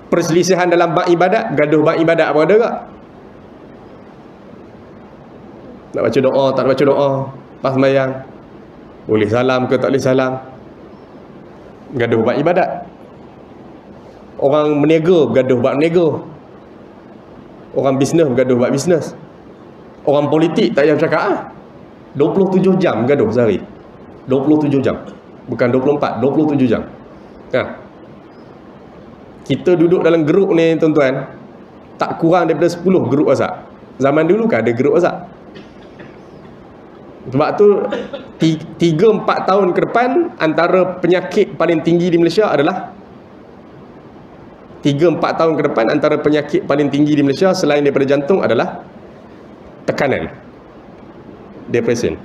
Speaker 1: perselisihan dalam bab ibadat, gaduh bab ibadat apa ada tak? Nak baca doa, tak baca doa, pas sembahyang boleh salam ke tak boleh salam, gaduh bab ibadat. Orang berniaga bergaduh bab berniaga, orang bisnes bergaduh bab bisnes, orang politik tak payah cakap 27 jam bergaduh sehari. 27 jam, bukan 24, 27 jam kan? Kita duduk dalam grup ni tuan-tuan, tak kurang daripada 10 grup WhatsApp. Zaman dulu kan ada grup WhatsApp. Sebab tu 3-4 tahun ke depan, antara penyakit paling tinggi di Malaysia adalah 3-4 tahun ke depan, antara penyakit paling tinggi di Malaysia selain daripada jantung adalah tekanan, depression.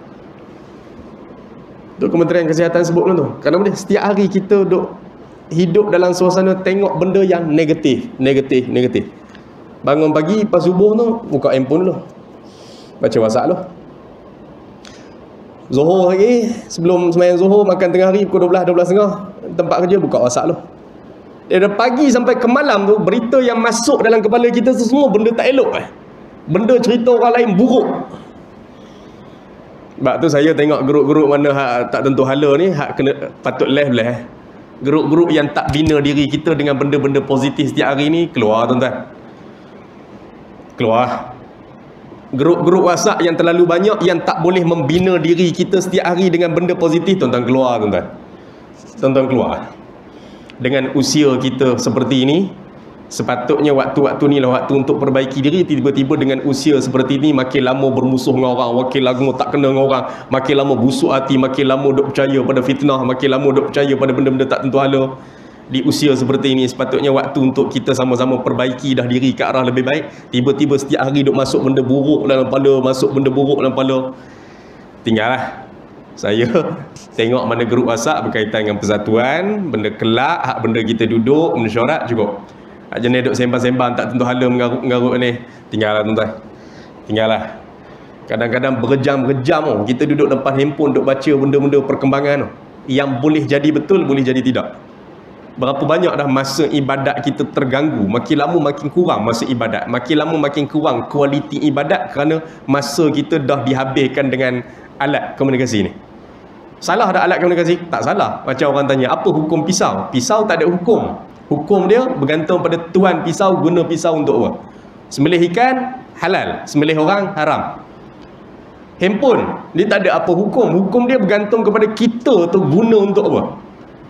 Speaker 1: Tu Kementerian Kesihatan sebut tu. Kerana setiap hari kita duk hidup dalam suasana tengok benda yang negatif. Bangun pagi pas subuh tu buka handphone dulu, baca WhatsApp dulu. Zuhur lagi, sebelum sembahyang zuhur, makan tengah hari pukul 12, 12.30, tempat kerja buka WhatsApp dulu. Dari pagi sampai ke malam tu, berita yang masuk dalam kepala kita tu semua benda tak elok. Benda cerita orang lain buruk. Sebab tu saya tengok grup-grup mana hak tak tentu hala ni, hak kena patut leh. Grup-grup yang tak bina diri kita dengan benda-benda positif setiap hari ni, keluar tuan-tuan. Keluar. Grup-grup WhatsApp yang terlalu banyak, yang tak boleh membina diri kita setiap hari dengan benda positif, tuan-tuan keluar tuan-tuan. Tuan-tuan keluar. Dengan usia kita seperti ini, sepatutnya waktu-waktu ni lah waktu untuk perbaiki diri. Tiba-tiba dengan usia seperti ni, makin lama bermusuh dengan orang, makin lama tak kena dengan orang, makin lama busuk hati, makin lama duk percaya pada fitnah, makin lama duk percaya pada benda-benda tak tentu hala. Di usia seperti ini, sepatutnya waktu untuk kita sama-sama perbaiki dah diri ke arah lebih baik. Tiba-tiba setiap hari duk masuk benda buruk dalam kepala, masuk benda buruk dalam kepala. Tinggallah saya tengok mana grup WhatsApp berkaitan dengan persatuan, benda kelak, benda kita duduk mesyuarat cukup. Jenis duk sembang-sembang tak tentu hala mengarut ni, tinggallah tuan-tuan. Tinggallah. Kadang-kadang berjam-jam kita duduk depan handphone duk baca benda-benda perkembangan yang boleh jadi betul, boleh jadi tidak. Berapa banyak dah masa ibadat kita terganggu. Makin lama makin kurang masa ibadat, makin lama makin kurang kualiti ibadat, kerana masa kita dah dihabiskan dengan alat komunikasi ni. Salah dah alat komunikasi? Tak salah. Macam orang tanya, apa hukum pisau? Pisau tak ada hukum. Hukum dia bergantung pada tuan pisau guna pisau untuk apa. Sembelih ikan halal, sembelih orang haram. Handphone dia tak ada apa hukum. Hukum dia bergantung kepada kita tu guna untuk apa.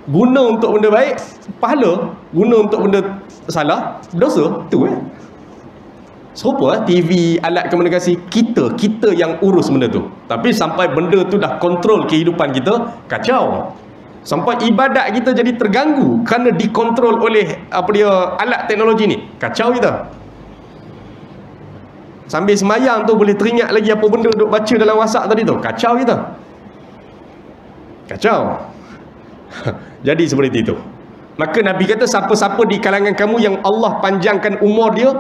Speaker 1: Guna untuk benda baik, pahala. Guna untuk benda salah, dosa. Tu serupa TV, alat komunikasi, kita yang urus benda tu. Tapi sampai benda tu dah kontrol kehidupan kita, kacau. Sampai ibadat kita jadi terganggu kerana dikontrol oleh alat teknologi ni, kacau kita. Sambil semayang tu boleh teringat lagi apa benda duk baca dalam WhatsApp tadi tu, kacau kita. Kacau. Jadi seperti itu. Maka Nabi kata, siapa-siapa di kalangan kamu yang Allah panjangkan umur dia,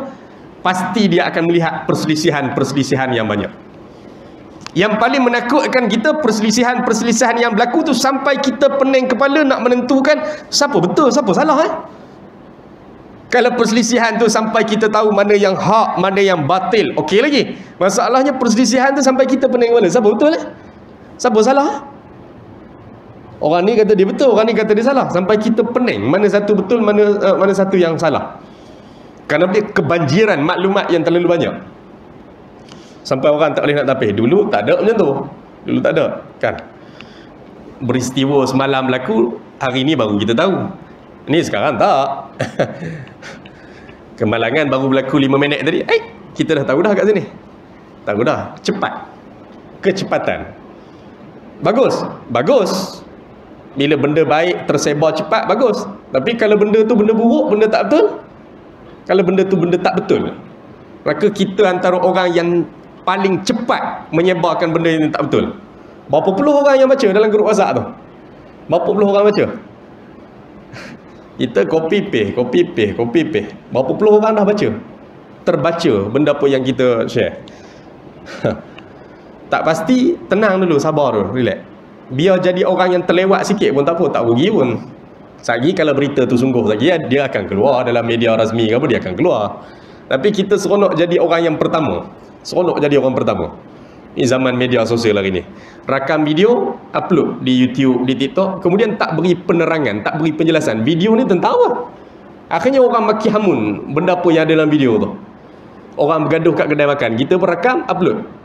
Speaker 1: pasti dia akan melihat perselisihan yang banyak. Yang paling menakutkan kita, perselisihan yang berlaku tu sampai kita pening kepala nak menentukan siapa betul, siapa salah. Kalau perselisihan tu sampai kita tahu mana yang hak, mana yang batil, okey lagi. Masalahnya perselisihan tu sampai kita pening kepala, siapa betul siapa salah. Orang ni kata dia betul, orang ni kata dia salah, sampai kita pening mana satu betul, mana satu yang salah. Kerana dia kebanjiran maklumat yang terlalu banyak, sampai orang tak boleh nak tapis. Dulu tak ada macam tu, dulu tak ada kan. Peristiwa semalam berlaku, hari ni baru kita tahu. Ni sekarang tak. Kemalangan baru berlaku 5 minit tadi, kita dah tahu dah kat sini. Tahu dah. Cepat. Kecepatan. Bagus. Bagus. Bila benda baik tersebar cepat, bagus. Tapi kalau benda tu benda buruk, benda tak betul, kalau benda tu benda tak betul, maka kita antara orang yang paling cepat menyebarkan benda yang tak betul. Berapa puluh orang yang baca dalam grup WhatsApp tu? Berapa puluh orang baca? Kita copy paste. Berapa puluh orang dah baca? Terbaca benda apa yang kita share. Tak pasti, tenang dulu, sabar dulu, relax. Biar jadi orang yang terlewat sikit pun tak apa, tak rugi pun. Sagi kalau berita tu sungguh lagi, dia akan keluar dalam media rasmi ke apa, dia akan keluar. Tapi kita seronok jadi orang yang pertama. Seronok jadi orang pertama. Ini zaman media sosial hari ni. Rakam video, upload di YouTube, di TikTok, kemudian tak beri penerangan, tak beri penjelasan. Video ni tentang apa? Akhirnya orang maki hamun benda apa yang ada dalam video tu. Orang bergaduh kat kedai makan, kita berakam, upload.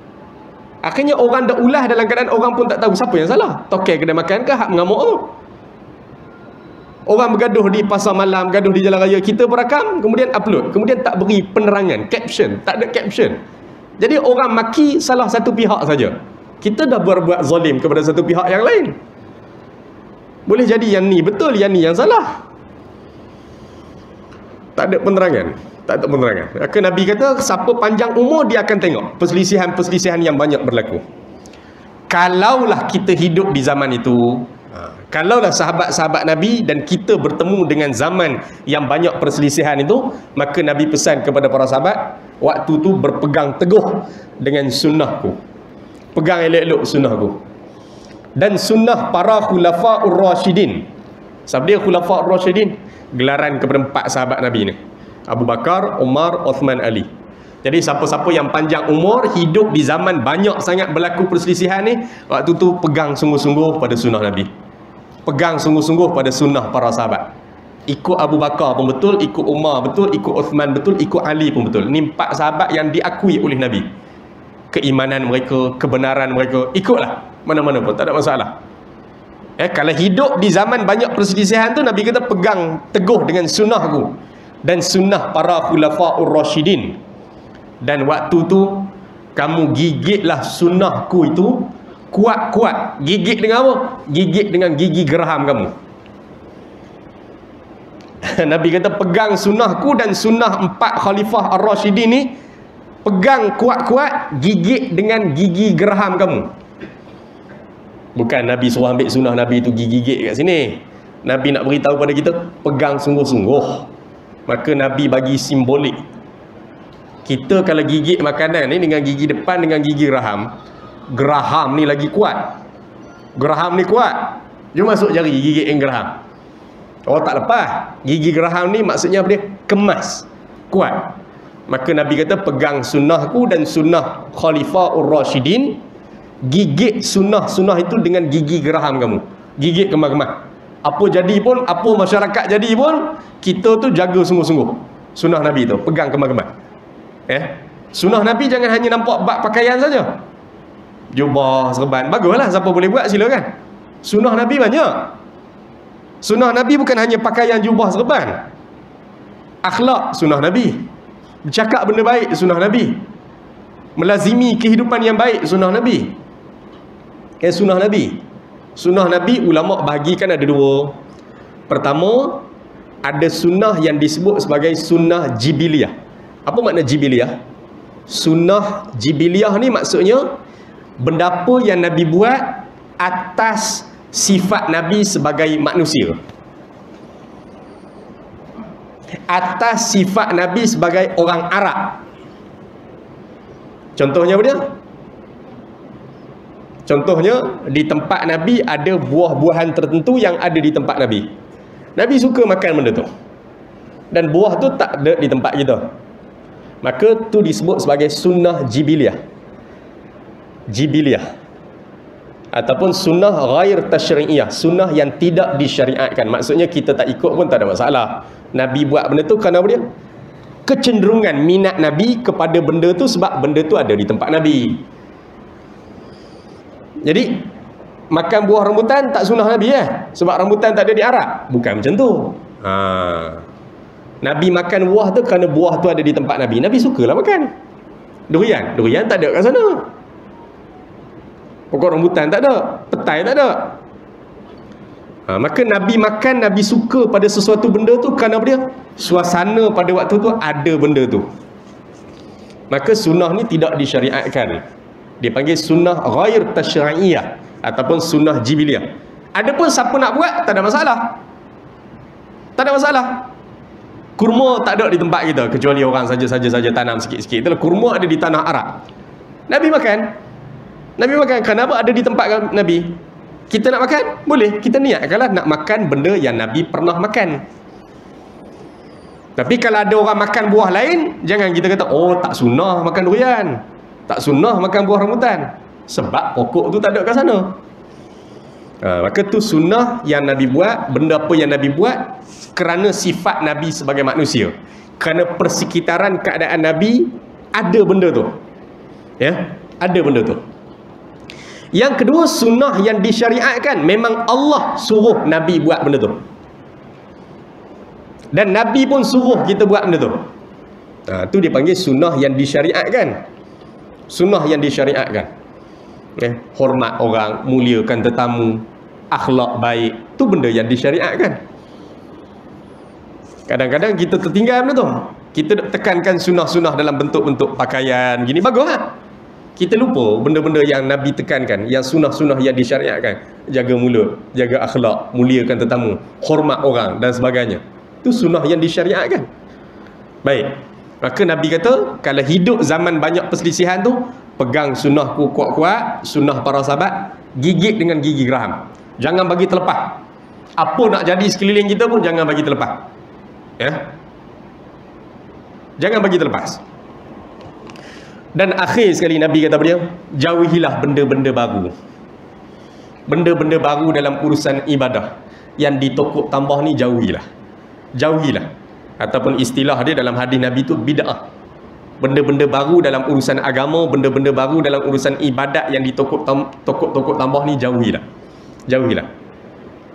Speaker 1: Akhirnya orang dah ulah dalam keadaan orang pun tak tahu siapa yang salah. Tokai kedai makan ke hak mengamuk tu? Orang bergaduh di pasar malam, bergaduh di jalan raya, kita berakam, kemudian upload, kemudian tak beri penerangan, caption, tak ada caption. Jadi orang maki salah satu pihak saja. Kita dah berbuat zalim kepada satu pihak yang lain. Boleh jadi yang ni betul, yang ni yang salah. Tak ada penerangan. Tak ada penerangan. Maka Nabi kata, siapa panjang umur dia akan tengok perselisihan-perselisihan yang banyak berlaku. Kalaulah kita hidup di zaman itu, kalaulah sahabat-sahabat Nabi dan kita bertemu dengan zaman yang banyak perselisihan itu, maka Nabi pesan kepada para sahabat, waktu tu berpegang teguh dengan sunnahku. Pegang elok-elok sunnahku. Dan sunnah para khulafa'ur rasyidin. Siapa dia khulafa'ur rasyidin? Gelaran kepada 4 sahabat Nabi ni. Abu Bakar, Umar, Uthman, Ali. Jadi siapa-siapa yang panjang umur, hidup di zaman banyak sangat berlaku perselisihan ni, waktu tu pegang sungguh-sungguh pada sunnah Nabi. Pegang sungguh-sungguh pada sunnah para sahabat. Ikut Abu Bakar pun betul, ikut Umar betul, ikut Uthman betul, ikut Ali pun betul. Ni 4 sahabat yang diakui oleh Nabi. Keimanan mereka, kebenaran mereka, ikutlah. Mana-mana pun, tak ada masalah. Kalau hidup di zaman banyak perselisihan tu, Nabi kata pegang teguh dengan sunnahku dan sunnah para khulafa'ur rasyidin. Dan waktu tu kamu gigitlah sunnahku itu kuat-kuat. Gigit dengan apa? Gigit dengan gigi geraham kamu. Nabi kata pegang sunnahku dan sunnah 4 khalifah ar-rasyidin ni, pegang kuat-kuat, gigit dengan gigi geraham kamu. Bukan Nabi suruh ambil sunnah Nabi itu gigit kat sini. Nabi nak beritahu pada kita, pegang sungguh-sungguh. Maka Nabi bagi simbolik. Kita kalau gigit makanan ni dengan gigi depan, dengan gigi geraham, geraham ni lagi kuat. Geraham ni kuat. Jom masuk jari gigit yang geraham. Oh tak lepas. Gigi geraham ni maksudnya apa dia? Kemas. Kuat. Maka Nabi kata pegang sunnahku dan sunnah khalifa'ur rasyidin. Gigit sunnah-sunnah itu dengan gigi geraham kamu. Gigit kemas-kemas. Apa jadi pun, apa masyarakat jadi pun, kita tu jaga sungguh-sungguh sunnah Nabi tu, pegang kemas-kemas. Sunnah Nabi jangan hanya nampak bab pakaian saja. Jubah, serban, baguslah, siapa boleh buat silakan. Sunnah Nabi banyak. Sunnah Nabi bukan hanya pakaian, jubah, serban. Akhlak sunnah Nabi. Bercakap benda baik sunnah Nabi. Melazimi kehidupan yang baik sunnah Nabi. Sunnah Nabi. Sunnah Nabi ulama bahagikan ada 2. Pertama, ada sunnah yang disebut sebagai sunnah jibiliyah. Apa makna jibiliyah? Sunnah jibiliyah ni maksudnya benda apa yang Nabi buat atas sifat Nabi sebagai manusia. Atas sifat Nabi sebagai orang Arab. Contohnya apa dia? Contohnya, di tempat Nabi ada buah-buahan tertentu yang ada di tempat Nabi. Nabi suka makan benda tu. Dan buah tu tak ada di tempat kita. Maka tu disebut sebagai sunnah jibiliyah. Jibiliyah. Ataupun sunnah ghair tasyri'iyah. Sunnah yang tidak disyariatkan. Maksudnya kita tak ikut pun tak ada masalah. Nabi buat benda tu kerana apa dia? Kecenderungan minat Nabi kepada benda tu sebab benda tu ada di tempat Nabi. Jadi makan buah rambutan tak sunnah Nabi sebab rambutan tak ada di Arab. Bukan macam tu. Nabi makan buah tu kerana buah tu ada di tempat Nabi. Nabi sukalah makan. Durian tak ada kat sana. Pokok rambutan tak ada, petai tak ada. Maka Nabi makan, Nabi suka pada sesuatu benda tu kerana apa dia? Suasana pada waktu tu ada benda tu. Maka sunnah ni tidak disyariatkan. Dia panggil sunnah ghair tasyri'iyah ataupun sunnah jibiliyah. Adapun siapa nak buat tak ada masalah. Tak ada masalah. Kurma tak ada di tempat kita kecuali orang saja tanam sikit-sikit. Itulah kurma ada di tanah Arab. Nabi makan. Nabi makan kenapa ada di tempat Nabi? Kita nak makan? Boleh. Kita niatkanlah nak makan benda yang Nabi pernah makan. Tapi kalau ada orang makan buah lain, jangan kita kata, oh tak sunnah makan durian, tak sunnah makan buah rambutan, sebab pokok tu tak ada kat sana. Maka tu sunnah yang Nabi buat. Benda apa yang Nabi buat kerana sifat Nabi sebagai manusia, kerana persekitaran keadaan Nabi ada benda tu, ada benda tu. Yang kedua, sunnah yang disyariatkan memang Allah suruh Nabi buat benda tu, dan Nabi pun suruh kita buat benda tu. Tu dia panggil sunnah yang disyariatkan. Sunnah yang disyariatkan. Hormat orang, muliakan tetamu, akhlak baik, tu benda yang disyariatkan. Kadang-kadang kita tertinggal benda tu. Kita tekankan sunnah-sunnah dalam bentuk-bentuk pakaian gini, bagus lah. Kita lupa benda-benda yang Nabi tekankan, yang sunnah-sunnah yang disyariatkan. Jaga mulut, jaga akhlak, muliakan tetamu, hormat orang dan sebagainya. Itu sunnah yang disyariatkan. Baik. Maka Nabi kata, kalau hidup zaman banyak perselisihan tu, pegang sunnahku kuat-kuat, sunnah para sahabat, gigit dengan gigi geraham. Jangan bagi terlepas. Apa nak jadi sekeliling kita pun jangan bagi terlepas. Jangan bagi terlepas. Dan akhir sekali Nabi kata dia, jauhilah benda-benda baru. Benda-benda baru dalam urusan ibadah yang ditokok tambah ni jauhilah. Jauhilah. Ataupun istilah dia dalam hadis Nabi tu bid'ah. Benda-benda baru dalam urusan agama, benda-benda baru dalam urusan ibadat yang ditokok tambah ni jauhilah. Jauhilah.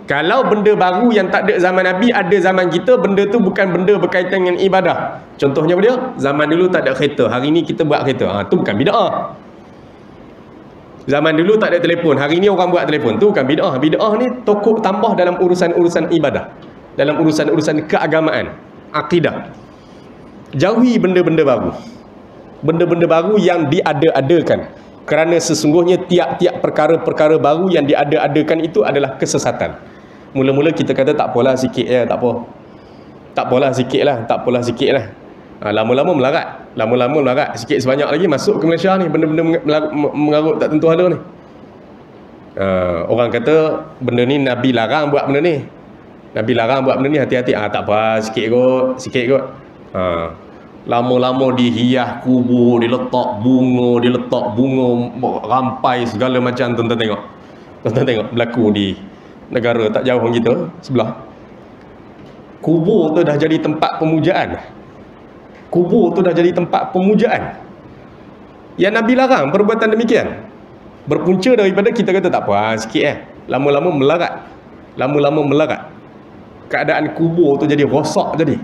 Speaker 1: Kalau benda baru yang tak ada zaman Nabi ada zaman kita, benda tu bukan benda berkaitan dengan ibadah. Contohnya apa dia? Zaman dulu tak ada kereta, hari ni kita buat kereta. Tu bukan bid'ah. Zaman dulu tak ada telefon, hari ni orang buat telefon. Tu bukan bid'ah. Bid'ah ni tokok tambah dalam urusan-urusan ibadah, dalam urusan-urusan keagamaan, akidah. Jauhi benda-benda baru. Benda-benda baru yang diada-adakan. Kerana sesungguhnya tiap-tiap perkara-perkara baru yang diada-adakan itu adalah kesesatan. Mula-mula kita kata tak apalah sikit tak apa. Tak apalah sikit lah, tak apalah sikit lah. Lama-lama melarat. Lama-lama melarat. Sikit sebanyak lagi masuk ke Malaysia ni. Benda-benda mengarut tak tentu hala ni. Orang kata benda ni Nabi larang buat benda ni. Nabi larang buat benda ni, hati-hati. Tak apa, sikit kot, sikit kot. Lama-lama dihias kubur, diletak bunga, rampai segala macam. Tuan-tuan tengok. Tuan-tuan tengok berlaku di negara tak jauh kita sebelah. Kubur tu dah jadi tempat pemujaan. Kubur tu dah jadi tempat pemujaan. Yang Nabi larang perbuatan demikian. Berpunca daripada kita kata tak apa, sikit lama-lama melarat. Lama-lama melarat. Keadaan kubur tu jadi rosak jadi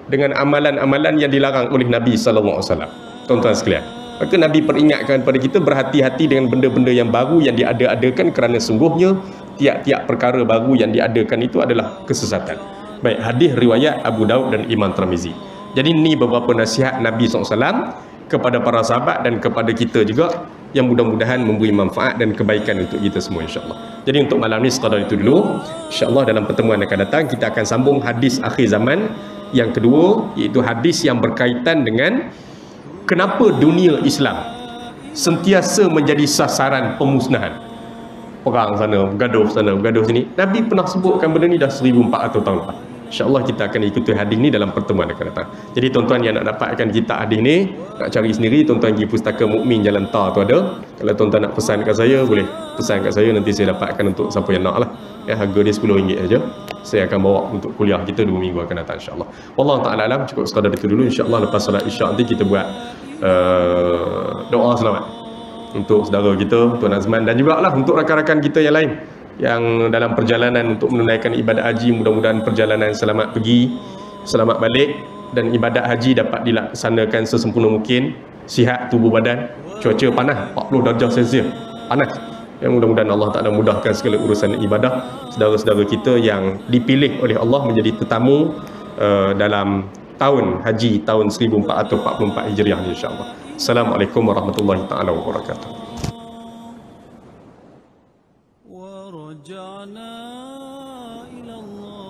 Speaker 1: dengan amalan-amalan yang dilarang oleh Nabi sallallahu alaihi wasallam. Tuan-tuan sekalian, maka Nabi peringatkan kepada kita berhati-hati dengan benda-benda yang baru yang diada-adakan, kerana sungguhnya tiap-tiap perkara baru yang diadakan itu adalah kesesatan. Baik, hadis riwayat Abu Daud dan Imam Tirmizi. Jadi ini beberapa nasihat Nabi SAW kepada para sahabat dan kepada kita juga, yang mudah-mudahan memberi manfaat dan kebaikan untuk kita semua insya-Allah. Jadi untuk malam ni sekadar itu dulu. Insya-Allah dalam pertemuan akan datang kita akan sambung hadis akhir zaman yang kedua, iaitu hadis yang berkaitan dengan kenapa dunia Islam sentiasa menjadi sasaran pemusnahan. Perang sana, bergaduh sini. Nabi pernah sebutkan benda ni dah 1400 tahun lepas. InsyaAllah kita akan ikuti hadis ni dalam pertemuan akan datang. Jadi tuan-tuan yang nak dapatkan kitab hadis ni, nak cari sendiri, tuan-tuan pergi Pustaka Mukmin Jalan Tar tu ada. Kalau tuan-tuan nak pesan kat saya, boleh pesan kat saya, nanti saya dapatkan untuk siapa yang nak lah. Harga dia RM10 saja. Saya akan bawa untuk kuliah kita 2 minggu akan datang insyaAllah. Wallahu ta'ala alam, cukup sekadar itu dulu. InsyaAllah lepas salat isyak nanti kita buat doa selamat. untuk saudara kita Tuan Azman, dan juga lah untuk rakan-rakan kita yang lain yang dalam perjalanan untuk menunaikan ibadat haji. Mudah-mudahan perjalanan selamat pergi, selamat balik, dan ibadat haji dapat dilaksanakan sesempurna mungkin, sihat tubuh badan. Cuaca panas 40 darjah Celsius, panas. Yang mudah-mudahan Allah Ta'ala mudahkan segala urusan ibadah saudara-saudara kita yang dipilih oleh Allah menjadi tetamu dalam tahun haji tahun 1444 Hijriah insya-Allah. Assalamualaikum warahmatullahi taala wabarakatuh. ورجعنا إلى الله